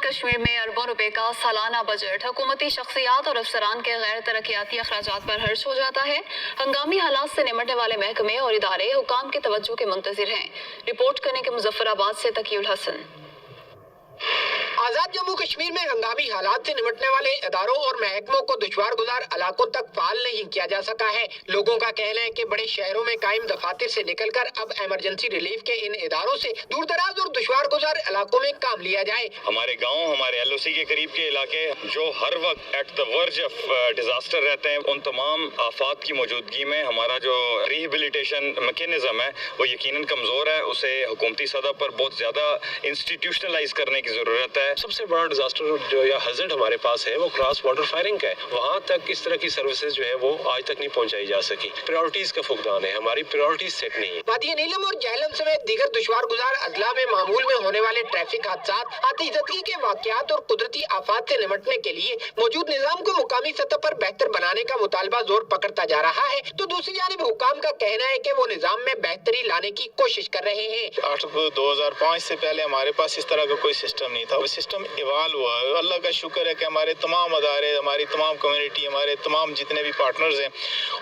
کشمیر میں اربوں روپے کا سالانہ بجٹ حکومتی شخصیات اور افسران کے غیر ترقیاتی اخراجات پر خرچ ہو جاتا ہے۔ ہنگامی حالات سے نمٹنے والے محکمے اور ادارے حکام کی توجہ کے منتظر ہیں۔ رپورٹ کرنے کے مظفر آباد سے تقی الحسن۔ آزاد جموں کشمیر میں ہنگامی حالات سے نمٹنے والے اداروں اور محکموں کو دشوار گزار علاقوں تک فعال نہیں کیا جا سکا ہے۔ لوگوں کا کہنا ہے کہ بڑے شہروں میں قائم دفاتر سے نکل کر اب ایمرجنسی ریلیف کے ان اداروں سے دور دراز اور دشوار گزار علاقوں میں کام لیا جائے۔ ہمارے گاؤں، ہمارے ایل او سی کے قریب کے علاقے جو ہر وقت ایٹ دا ورج آف ڈیزاسٹر رہتے ہیں، ان تمام آفات کی موجودگی میں ہمارا جو ریہیبلیٹیشن میکینزم ہے وہ یقیناً کمزور ہے۔ اسے حکومتی سطح پر بہت زیادہ انسٹیٹیوشنلائز کرنے کی ضرورت ہے۔ سب سے بڑا ڈیزاسٹر جو یا ہیزرڈ ہمارے پاس ہے وہ کراس بارڈر فائرنگ کا ہے۔ وہاں تک اس طرح کی سروسز جو ہے وہ آج تک نہیں پہنچائی جا سکی۔ پریورٹیز کا فقدان ہے، ہماری پریورٹیز سیٹ نہیں ہے۔ وادی نیلم اور جہلم سمیت دیگر دشوار گزار اضلاع میں معمول میں ہونے والے ٹریفک حادثات، آتش زدگی کے واقعات اور قدرتی آفات سے نمٹنے کے لیے موجود نظام کو مقامی سطح پر بہتر بنانے کا مطالبہ زور پکڑتا جا رہا ہے، تو دوسری جانب حکام کا کہنا ہے کہ وہ نظام میں بہتری لانے کی کوشش کر رہے ہیں۔ 2005 سے پہلے ہمارے پاس اس طرح کا کوئی سسٹم نہیں تھا۔ وہ سسٹم ایوالو ہوا ہے۔ اللہ کا شکر ہے کہ ہمارے تمام ادارے، ہماری تمام کمیونٹی، ہمارے تمام جتنے بھی پارٹنرز ہیں،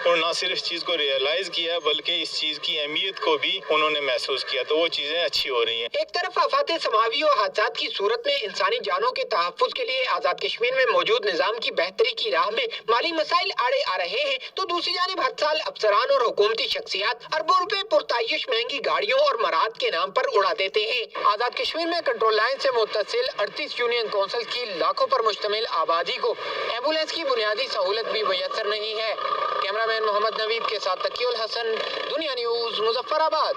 انہوں نے نہ صرف اس چیز کو ریئلائز کیا بلکہ اس چیز کی اہمیت کو بھی انہوں نے محسوس کیا، تو وہ چیزیں اچھی ہو رہی ہیں۔ ایک طرف آفات سماوی اور حادثات کی صورت میں انسانی جانوں کے تحفظ کے لیے آزاد کشمیر میں موجود نظام کی بہتری کی راہ میں مالی مسائل آڑے آ رہے ہیں، تو دوسری جانب ہر سال افسران اور حکومتی شخصیات اربوں روپے پرتعیش مہنگی گاڑیوں اور مراحت کے نام پر اڑا دیتے ہیں۔ آزاد کشمیر میں کنٹرول لائن سے متصل 38 یونین کونسل کی لاکھوں پر مشتمل آبادی کو ایمبولینس کی بنیادی سہولت بھی میسر نہیں ہے۔ کیمرہ مین محمد نوید کے ساتھ تقی الحسن، دنیا نیوز، مظفر آباد۔